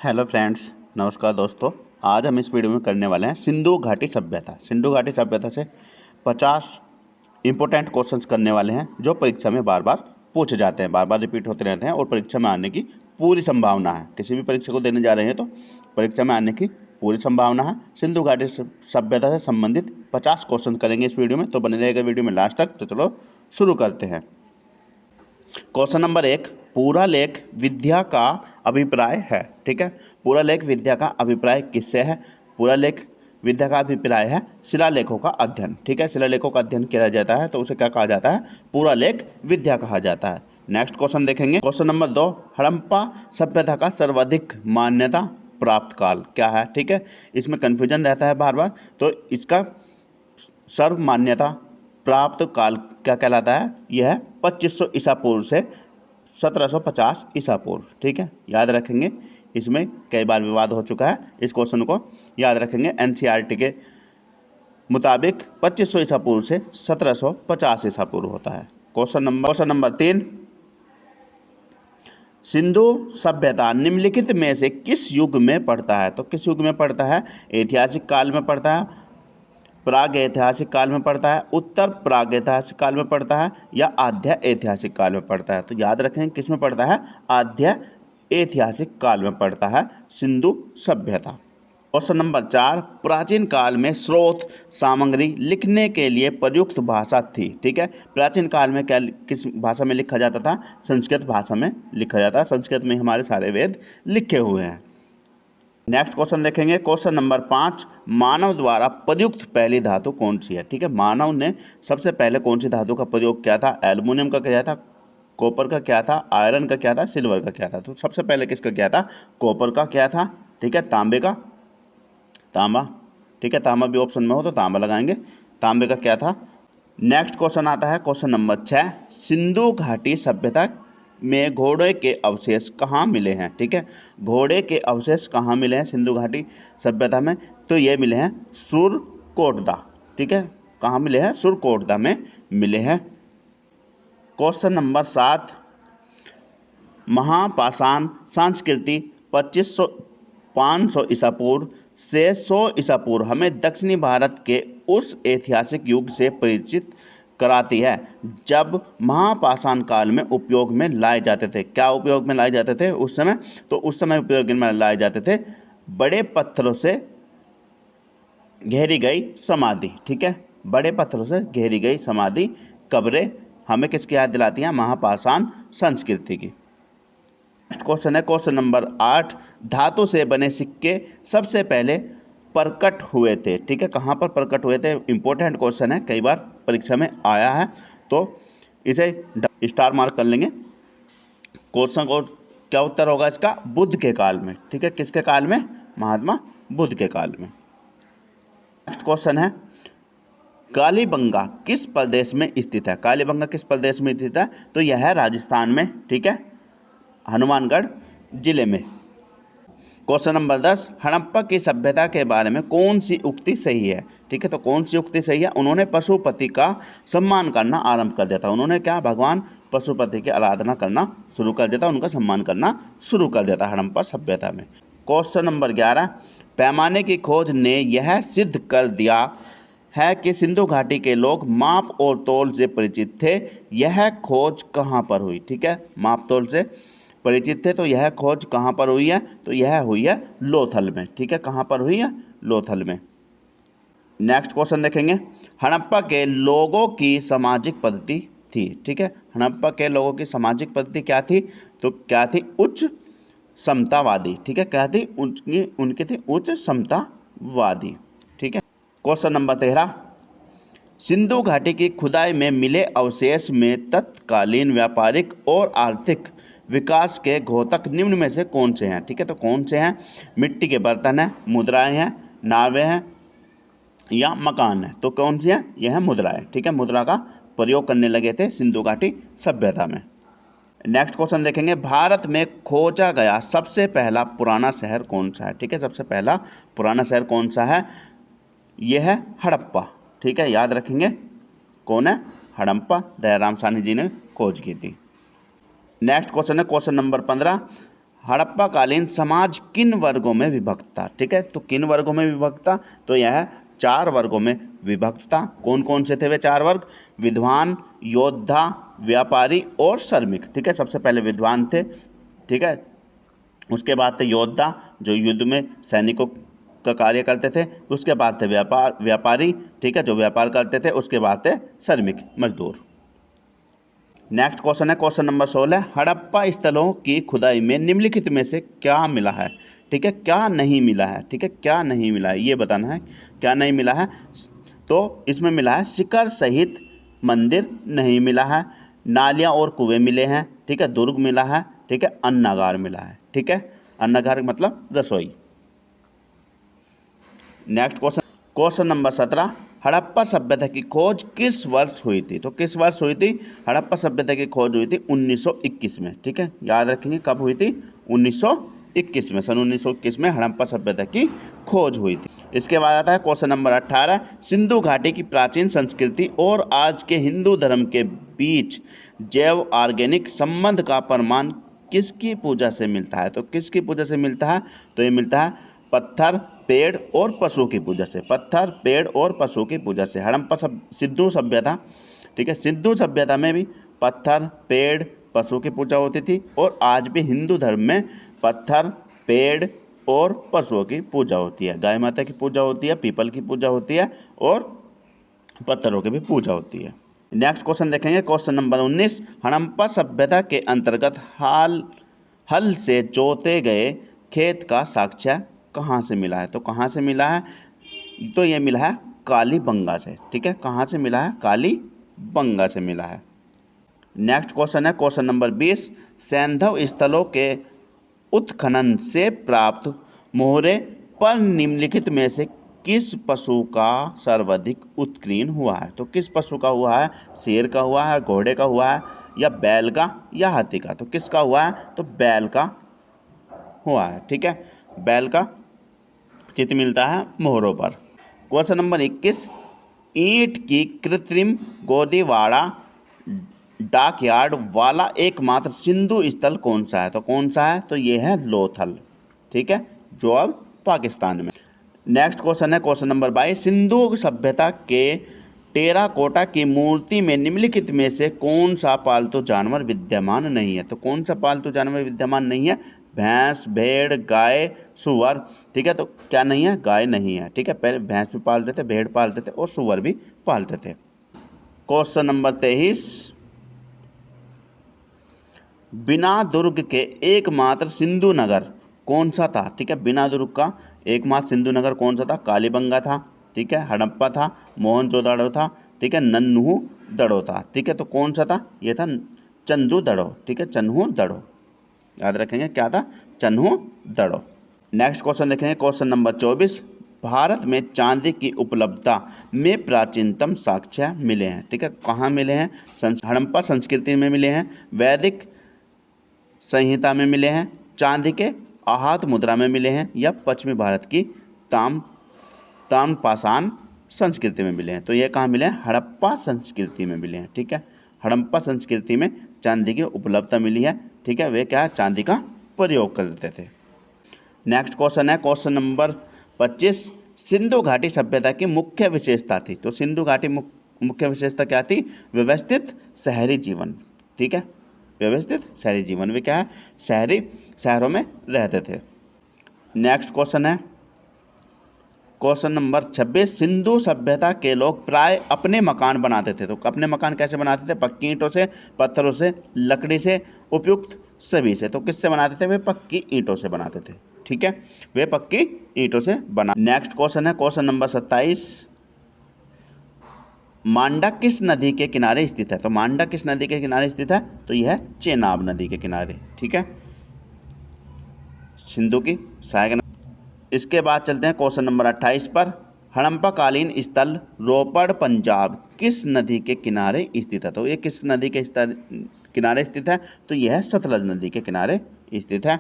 Hello friends, नमस्कार दोस्तों। आज हम इस वीडियो में करने वाले हैं सिंधु घाटी सभ्यता। सिंधु घाटी सभ्यता से 50 इंपॉर्टेंट क्वेश्चंस करने वाले हैं जो परीक्षा में बार बार पूछे जाते हैं, बार बार रिपीट होते रहते हैं और परीक्षा में आने की पूरी संभावना है। किसी भी परीक्षा को देने जा रहे हैं तो परीक्षा में आने की पूरी संभावना है। सिंधु घाटी सभ्यता से संबंधित 50 क्वेश्चन करेंगे इस वीडियो में, तो बने रहेगा वीडियो में लास्ट तक। तो चलो शुरू करते हैं। क्वेश्चन नंबर 1, पूरा लेख विद्या का अभिप्राय है। ठीक है, पूरा लेख विद्या का अभिप्राय किससे है? पूरा लेख विद्या का अभिप्राय है शिलालेखों का अध्ययन। ठीक है, शिलालेखों का अध्ययन किया जाता है तो उसे क्या कहा जाता है? पूरा लेख विद्या कहा जाता है। नेक्स्ट क्वेश्चन देखेंगे। क्वेश्चन नंबर 2, हड़प्पा सभ्यता का सर्वाधिक मान्यता प्राप्त काल क्या है? ठीक है, इसमें कन्फ्यूजन रहता है बार बार, तो इसका सर्व मान्यता प्राप्त काल क्या कहलाता है? यह है 2500 ईसा पूर्व से 1750 ईसा पूर्व। ठीक है, याद रखेंगे, इसमें कई बार विवाद हो चुका है, इस क्वेश्चन को याद रखेंगे। एनसीईआरटी के मुताबिक 2500 ईसा पूर्व से 1750 ईसा पूर्व होता है। क्वेश्चन नंबर 3, सिंधु सभ्यता निम्नलिखित में से किस युग में पड़ता है? तो किस युग में पड़ता है? ऐतिहासिक काल में पड़ता है, प्राग ऐतिहासिक काल में पड़ता है, उत्तर प्राग ऐतिहासिक काल में पड़ता है, या आद्य ऐतिहासिक काल में पड़ता है? तो याद रखें किस में पड़ता है? आद्य ऐतिहासिक काल में पड़ता है सिंधु सभ्यता। क्वेश्चन नंबर 4, प्राचीन काल में स्रोत सामग्री लिखने के लिए प्रयुक्त भाषा थी। ठीक है, प्राचीन काल में क्या किस भाषा में लिखा जाता था? संस्कृत भाषा में लिखा जाता है। संस्कृत में हमारे सारे वेद लिखे हुए हैं। नेक्स्ट क्वेश्चन देखेंगे। क्वेश्चन नंबर 5, मानव द्वारा प्रयुक्त पहली धातु कौन सी है? ठीक है, मानव ने सबसे पहले कौन सी धातु का प्रयोग किया था? एल्युमिनियम का किया था, कॉपर का क्या था, आयरन का क्या था, सिल्वर का क्या था? तो सबसे पहले किसका क्या था? कॉपर का क्या था। ठीक है, तांबे का, तांबा। ठीक है, तांबा भी ऑप्शन में हो तो तांबा लगाएंगे। तांबे का क्या था? नेक्स्ट क्वेश्चन आता है क्वेश्चन नंबर 6, सिंधु घाटी सभ्यता में घोड़े के अवशेष कहाँ मिले हैं? ठीक है, घोड़े के अवशेष कहाँ मिले हैं सिंधु घाटी सभ्यता में? तो ये मिले हैं सुरकोटदा। ठीक है, कहाँ मिले हैं? सुरकोटदा में मिले हैं। क्वेश्चन नंबर 7, महापाषाण संस्कृति 500 ईसा पूर्व से 100 ईसा पूर्व हमें दक्षिणी भारत के उस ऐतिहासिक युग से परिचित कराती है जब महापाषाण काल में उपयोग में लाए जाते थे। क्या उपयोग में लाए जाते थे उस समय? तो उस समय उपयोग में लाए जाते थे बड़े पत्थरों से घेरी गई समाधि। ठीक है, बड़े पत्थरों से घेरी गई समाधि, कब्रें हमें किसकी याद दिलाती हैं? महापाषाण संस्कृति की। नेक्स्ट क्वेश्चन है क्वेश्चन नंबर 8, धातु से बने सिक्के सबसे पहले प्रकट हुए थे। ठीक है, कहाँ पर प्रकट हुए थे? इंपॉर्टेंट क्वेश्चन है, कई बार परीक्षा में आया है, तो इसे स्टार मार्क कर लेंगे। क्वेश्चन को क्या उत्तर होगा इसका? बुद्ध के काल में। ठीक है, किसके काल में? महात्मा बुद्ध के काल में। नेक्स्ट क्वेश्चन है, कालीबंगा किस प्रदेश में स्थित है? कालीबंगा किस प्रदेश में स्थित है? तो यह है राजस्थान में। ठीक है, हनुमानगढ़ जिले में। क्वेश्चन नंबर 10, हड़प्पा की सभ्यता के बारे में कौन सी उक्ति सही है? ठीक है, तो कौन सी उक्ति सही है? उन्होंने पशुपति का सम्मान करना आरंभ कर दिया था। उन्होंने क्या? भगवान पशुपति की आराधना करना शुरू कर दिया था, उनका सम्मान करना शुरू कर दिया था हड़प्पा सभ्यता में। क्वेश्चन नंबर 11, पैमाने की खोज ने यह सिद्ध कर दिया है कि सिंधु घाटी के लोग माप और तौल से परिचित थे। यह खोज कहाँ पर हुई? ठीक है, माप तौल से परिचित थे, तो यह खोज कहाँ पर हुई है? तो यह हुई है लोथल में। ठीक है, कहाँ पर हुई है? लोथल में। नेक्स्ट क्वेश्चन देखेंगे, हड़प्पा के लोगों की सामाजिक पद्धति थी। ठीक है, हड़प्पा के लोगों की सामाजिक पद्धति क्या थी? तो क्या थी? उच्च समतावादी। ठीक है, क्या थी? उनकी थी उच्च समतावादी। ठीक है। क्वेश्चन नंबर 13, सिंधु घाटी की खुदाई में मिले अवशेष में तत्कालीन व्यापारिक और आर्थिक विकास के घोतक निम्न में से कौन से हैं? ठीक है, तो कौन से हैं? मिट्टी के बर्तन हैं, मुद्राएं हैं, नावें हैं, या मकान है? तो कौन सी है? यह है मुद्राएं। ठीक है, मुद्रा का प्रयोग करने लगे थे सिंधु घाटी सभ्यता में। नेक्स्ट क्वेश्चन देखेंगे, भारत में खोजा गया सबसे पहला पुराना शहर कौन सा है? ठीक है, सबसे पहला पुराना शहर कौन सा है? यह है हड़प्पा। ठीक है, याद रखेंगे कौन है? हड़प्पा, दयाराम साहनी जी ने खोज की थी। नेक्स्ट क्वेश्चन है क्वेश्चन नंबर 15, हड़प्पा कालीन समाज किन वर्गों में विभक्त था? ठीक है, तो किन वर्गों में विभक्त था? तो यह 4 वर्गों में विभक्त था। कौन कौन से थे वे 4 वर्ग? विद्वान, योद्धा, व्यापारी और श्रमिक। ठीक है, सबसे पहले विद्वान थे। ठीक है, उसके बाद थे योद्धा जो युद्ध में सैनिकों का कार्य करते थे। उसके बाद थे व्यापारी, ठीक है, जो व्यापार करते थे। उसके बाद थे श्रमिक, मजदूर। नेक्स्ट क्वेश्चन है क्वेश्चन नंबर 16, हड़प्पा स्थलों की खुदाई में निम्नलिखित में से क्या मिला है? ठीक है, क्या नहीं मिला है? ठीक है, क्या नहीं मिला है ये बताना है, क्या नहीं मिला है। तो इसमें मिला है शिखर सहित मंदिर नहीं मिला है, नालियाँ और कुएं मिले हैं। ठीक है, दुर्ग मिला है। ठीक है, अन्नागार मिला है। ठीक है, अन्नागार मतलब रसोई। Next question question number 17, Harappa सभ्यता की खोज किस वर्ष हुई थी? तो किस वर्ष हुई थी? हड़प्पा सभ्यता की खोज हुई थी 1921 में। ठीक है, याद रखेंगे कब हुई थी? 1921 में, सन 1921 में हड़प्पा सभ्यता की खोज हुई थी। इसके बाद आता है क्वेश्चन नंबर 18, सिंधु घाटी की प्राचीन संस्कृति और आज के हिंदू धर्म के बीच जैव ऑर्गेनिक संबंध का प्रमाण किसकी पूजा से मिलता है? तो किसकी पूजा से मिलता है? तो ये मिलता है पत्थर, पेड़ और पशु की पूजा से। पत्थर, पेड़ और पशु की पूजा से हड़प्पा सिंधु सभ्यता, ठीक है, सिंधु सभ्यता में भी पत्थर, पेड़, पशु की पूजा होती थी और आज भी हिंदू धर्म में पत्थर, पेड़ और पशुओं की पूजा होती है। गाय माता की पूजा होती है, पीपल की पूजा होती है और पत्थरों की भी पूजा होती है। नेक्स्ट क्वेश्चन देखेंगे क्वेश्चन नंबर 19, हड़प्पा सभ्यता के अंतर्गत हल से जोते गए खेत का साक्ष्य कहाँ से मिला है? तो कहाँ से मिला है? तो ये मिला है कालीबंगा से। ठीक है, कहाँ से मिला है? कालीबंगा से मिला है। नेक्स्ट क्वेश्चन है क्वेश्चन नंबर 20, सैंधव स्थलों के उत्खनन से प्राप्त मोहरे पर निम्नलिखित में से किस पशु का सर्वाधिक उत्कीर्ण हुआ है? तो किस पशु का हुआ है? शेर का हुआ है, घोड़े का हुआ है, या बैल का, या हाथी का? तो किसका हुआ है? तो बैल का हुआ है। ठीक है, बैल का चित्र मिलता है मोहरों पर। क्वेश्चन नंबर 21, ईंट की कृत्रिम गोदीवाड़ा डाकयार्ड वाला एकमात्र सिंधु स्थल कौन सा है? तो कौन सा है? तो ये है लोथल। ठीक है, जो अब पाकिस्तान में। नेक्स्ट क्वेश्चन है क्वेश्चन नंबर 22, सिंधु सभ्यता के टेराकोटा की मूर्ति में निम्नलिखित में से कौन सा पालतू जानवर विद्यमान नहीं है? तो कौन सा पालतू जानवर विद्यमान नहीं है? भैंस, भेड़, गाय, सुअर। ठीक है, तो क्या नहीं है? गाय नहीं है। ठीक है, पहले भैंस भी पालते थे, भेड़ पालते थे और सुअर भी पालते थे। क्वेश्चन नंबर 23, बिना दुर्ग के एकमात्र सिंधु नगर कौन सा था? ठीक है, बिना दुर्ग का एकमात्र सिंधु नगर कौन सा था? कालीबंगा था। ठीक है, हड़प्पा था, मोहनजोदड़ो था। ठीक है, नन्हु-दड़ो था। ठीक है, तो कौन सा था? ये था चंदू-दड़ो। ठीक है, चन्हु-दड़ो, याद रखेंगे क्या था? चन्हु-दड़ो। नेक्स्ट क्वेश्चन देखेंगे क्वेश्चन नंबर 24, भारत में चांदी की उपलब्धता में प्राचीनतम साक्ष्य मिले हैं। ठीक है, कहाँ मिले हैं? हड़प्पा संस्कृति में मिले हैं, वैदिक संहिता में मिले हैं, चांदी के आहत मुद्रा में मिले हैं, या पश्चिमी भारत की ताम्रपाषाण संस्कृति में मिले हैं। तो ये कहाँ मिले हैं? हड़प्पा संस्कृति में मिले हैं। ठीक है, हड़प्पा संस्कृति में चांदी की उपलब्धता मिली है। ठीक है, वे क्या है? चांदी का प्रयोग करते थे। नेक्स्ट क्वेश्चन है क्वेश्चन नंबर 25, सिंधु घाटी सभ्यता की मुख्य विशेषता थी। तो सिंधु घाटी मुख्य विशेषता क्या थी? व्यवस्थित शहरी जीवन। ठीक है, व्यवस्थित शहरी जीवन। वे क्या है? शहरों में रहते थे। नेक्स्ट क्वेश्चन है क्वेश्चन नंबर 26, सिंधु सभ्यता के लोग प्राय अपने मकान बनाते थे। तो अपने मकान कैसे बनाते थे? पक्की ईंटों से, पत्थरों से, लकड़ी से, उपयुक्त सभी से। तो किससे बनाते थे? वे पक्की ईंटों से बनाते थे। ठीक है, वे पक्की ईंटों से बना। नेक्स्ट क्वेश्चन है क्वेश्चन नंबर 27, मांडा किस नदी के किनारे स्थित है? तो मांडा किस नदी के किनारे स्थित है? तो यह है चेनाब नदी के किनारे। ठीक है, सिंधु की सहायक। इसके बाद चलते हैं क्वेश्चन नंबर 28 पर, हड़प्पा कालीन स्थल रोपड़ पंजाब किस नदी के किनारे स्थित है? तो ये किस नदी के किनारे स्थित है? तो यह है सतलज नदी के किनारे स्थित है।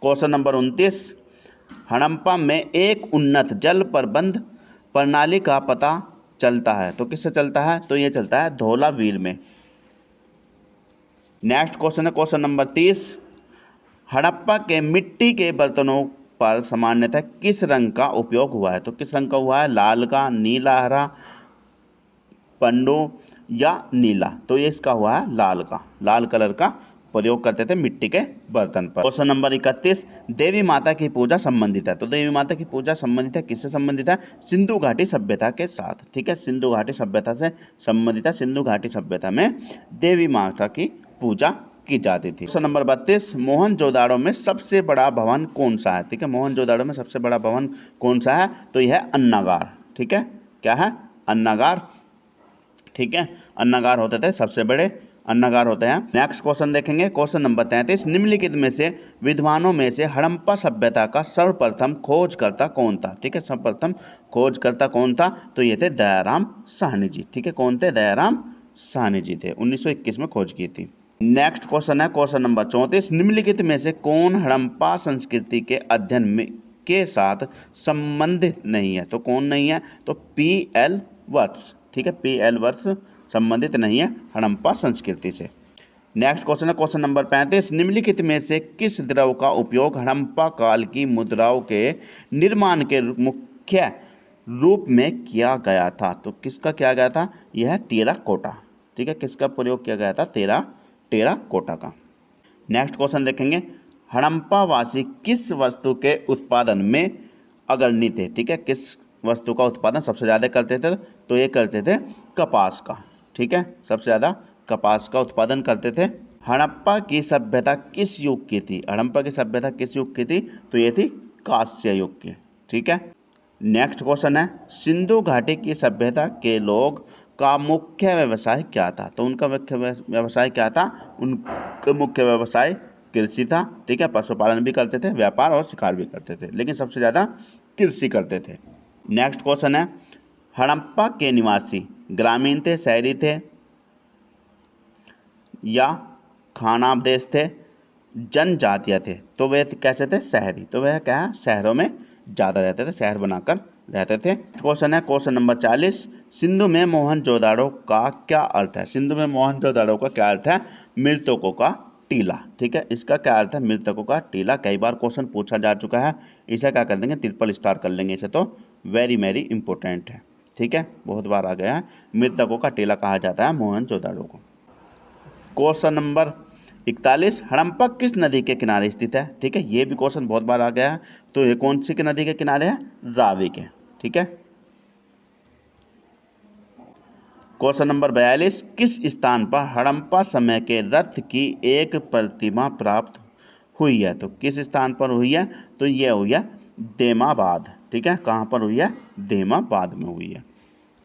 क्वेश्चन नंबर 29, हड़प्पा में एक उन्नत जल प्रबंध प्रणाली का पता चलता है। तो किससे चलता है? तो ये चलता है धौलावीर में। नेक्स्ट क्वेश्चन है क्वेश्चन नंबर 30, हड़प्पा के मिट्टी के बर्तनों पर सामान्यतः किस रंग का उपयोग हुआ है? तो किस रंग का हुआ है? लाल का, नीला, हरा, पंडो या नीला। तो ये इसका हुआ है लाल का, लाल कलर का प्रयोग करते थे मिट्टी के बर्तन पर। क्वेश्चन नंबर 31, देवी माता की पूजा संबंधित है। तो देवी माता की पूजा संबंधित है, किससे संबंधित है? सिंधु घाटी सभ्यता के साथ। ठीक है, सिंधु घाटी सभ्यता से संबंधित है। सिंधु घाटी सभ्यता में देवी माता की पूजा की जाती थी। क्वेश्चन नंबर 32, मोहनजोदाड़ो में सबसे बड़ा भवन कौन सा है? ठीक है, मोहनजोदाड़ो में सबसे बड़ा भवन कौन सा है? तो यह है अन्नागार। ठीक है, क्या है? अन्नागार। ठीक है, अन्नागार होते थे सबसे बड़े, अन्नागार होते हैं। नेक्स्ट क्वेश्चन देखेंगे, क्वेश्चन नंबर 33, निम्नलिखित में से विद्वानों में से हड़प्पा सभ्यता का सर्वप्रथम खोजकर्ता कौन था? ठीक है, सर्वप्रथम खोजकर्ता कौन था? तो ये थे दयाराम साहनी जी। ठीक है, कौन थे? दयाराम साहनी जी थे, 1921 में खोज की थी। नेक्स्ट क्वेश्चन है क्वेश्चन नंबर 34, निम्नलिखित में से कौन हड़प्पा संस्कृति के अध्ययन में के साथ संबंधित नहीं है? तो कौन नहीं है? तो पी.एल. वत्स। ठीक है, पी.एल. वत्स संबंधित नहीं है हड़प्पा संस्कृति से। नेक्स्ट क्वेश्चन है क्वेश्चन नंबर 35, निम्नलिखित में से किस द्रव का उपयोग हड़प्पा काल की मुद्राओं के निर्माण के मुख्य रूप में किया गया था? तो किसका किया गया था? यह है टेराकोटा। ठीक है, किसका प्रयोग किया गया था? टेराकोटा का। नेक्स्ट क्वेश्चन देखेंगे, हड़प्पा वासी किस वस्तु के उत्पादन में अग्रणी थे? ठीक है, किस वस्तु का उत्पादन सबसे ज़्यादा करते थे? तो ये करते थे कपास का। ठीक है, सबसे ज़्यादा कपास का उत्पादन करते थे। हड़प्पा की सभ्यता किस युग की थी? हड़प्पा की सभ्यता किस युग की थी? तो ये थी कांस्य युग की। ठीक है, नेक्स्ट क्वेश्चन है, सिंधु घाटी की सभ्यता के लोग का मुख्य व्यवसाय क्या था? तो उनका मुख्य व्यवसाय क्या था? उनका मुख्य व्यवसाय कृषि था। ठीक है, पशुपालन भी करते थे, व्यापार और शिकार भी करते थे, लेकिन सबसे ज़्यादा कृषि करते थे। नेक्स्ट क्वेश्चन है, हड़प्पा के निवासी ग्रामीण थे, शहरी थे या खानाबदेश थे, जनजातीय थे? तो वे कैसे थे? शहरी। तो वह क्या है? शहरों में ज़्यादा रहते थे, शहर बनाकर रहते थे। क्वेश्चन है क्वेश्चन नंबर 40, सिंधु में मोहनजोदाड़ो का क्या अर्थ है? सिंधु में मोहनजोदाड़ो का क्या अर्थ है? मृतकों का टीला। ठीक है, इसका क्या अर्थ है? मृतकों का टीला। कई बार क्वेश्चन पूछा जा चुका है, इसे क्या कर देंगे? ट्रिपल स्टार कर लेंगे इसे, तो वेरी वेरी इंपॉर्टेंट है। ठीक है, बहुत बार आ गया है। मृतकों का टीला कहा जाता है मोहनजोदाड़ो को। क्वेश्चन नंबर 41, हड़प्पा किस नदी के किनारे स्थित है? ठीक है, ये भी क्वेश्चन बहुत बार आ गया है। तो ये कौन सी के नदी के किनारे है? रावी के। ठीक है, क्वेश्चन नंबर 42, किस स्थान पर हड़प्पा समय के रथ की एक प्रतिमा प्राप्त हुई है? तो किस स्थान पर हुई है? तो यह हुई है देमाबाद। ठीक है, कहाँ पर हुई है? देमाबाद में हुई है।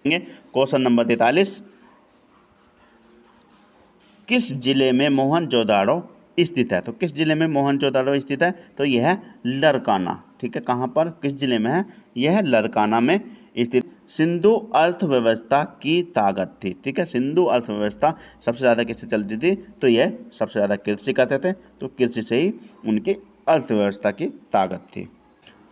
क्वेश्चन नंबर 43, किस जिले में मोहनजोदाड़ो स्थित है? तो किस जिले में मोहनजोदाड़ो स्थित है? तो यह है लरकाना। ठीक है, कहाँ पर, किस जिले में है? यह है लरकाना में स्थित। सिंधु अर्थव्यवस्था की ताकत थी। ठीक है, सिंधु अर्थव्यवस्था सबसे ज़्यादा किससे चलती थी? तो यह सबसे ज़्यादा कृषि करते थे, तो कृषि से ही उनकी अर्थव्यवस्था की ताकत थी।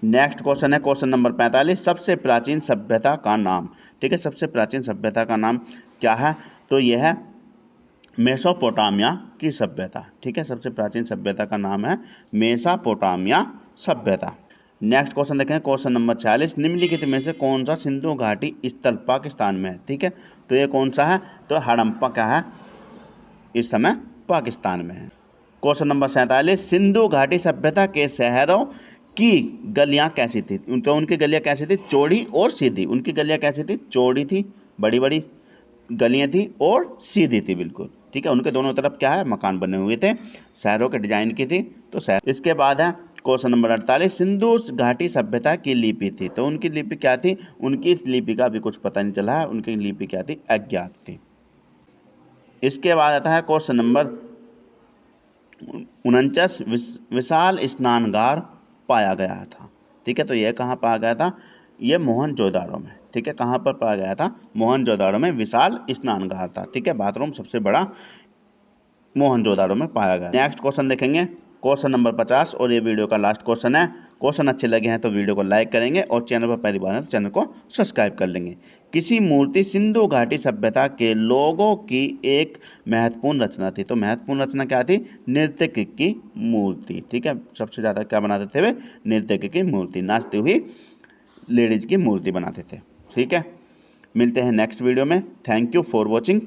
नेक्स्ट क्वेश्चन है क्वेश्चन नंबर 45, सबसे प्राचीन सभ्यता का नाम? ठीक है, सबसे प्राचीन सभ्यता का नाम क्या है? तो यह है मेसोपोटामिया की सभ्यता। ठीक है, सबसे प्राचीन सभ्यता का नाम है मेसोपोटामिया सभ्यता। नेक्स्ट क्वेश्चन देखें क्वेश्चन नंबर 46, निम्नलिखित में से कौन सा सिंधु घाटी स्थल पाकिस्तान में है? ठीक है, तो ये कौन सा है? तो हड़प्पा क्या है? इस समय पाकिस्तान में है। क्वेश्चन नंबर 47, सिंधु घाटी सभ्यता के शहरों की गलियां कैसी थी? तो उनकी गलियां कैसी थी? चौड़ी और सीधी। उनकी गलियां कैसी थी? चौड़ी थी, बड़ी बड़ी गलियां थी और सीधी थी बिल्कुल। ठीक है, उनके दोनों तरफ क्या है? मकान बने हुए थे, शहरों के डिजाइन की थी। तो शहर। इसके बाद है क्वेश्चन नंबर 48, सिंधु घाटी सभ्यता की लिपि थी। तो उनकी लिपि क्या थी? उनकी इस लिपि का भी कुछ पता नहीं चला है, उनकी लिपि क्या थी? अज्ञात थी। इसके बाद आता है क्वेश्चन नंबर 49, विशाल स्नानगार पाया गया था। ठीक है, तो यह कहाँ पाया गया था? ये मोहनजोदाड़ो में। ठीक है, कहाँ पर पाया गया था? मोहनजोदाड़ो में विशाल स्नानगार था। ठीक है, बाथरूम सबसे बड़ा मोहनजोदाड़ो में पाया गया। नेक्स्ट क्वेश्चन देखेंगे क्वेश्चन नंबर 50 और ये वीडियो का लास्ट क्वेश्चन है। क्वेश्चन अच्छे लगे हैं तो वीडियो को लाइक करेंगे और चैनल पर पहली बार है तो चैनल को सब्सक्राइब कर लेंगे। किसी मूर्ति सिंधु घाटी सभ्यता के लोगों की एक महत्वपूर्ण रचना थी। तो महत्वपूर्ण रचना क्या थी? नृत्यक की मूर्ति। ठीक है, सबसे ज़्यादा क्या बनाते थे वे? नृत्यक की मूर्ति, नाचती हुई लेडीज की मूर्ति बनाते थे। ठीक है, मिलते हैं नेक्स्ट वीडियो में। Thank you for watching.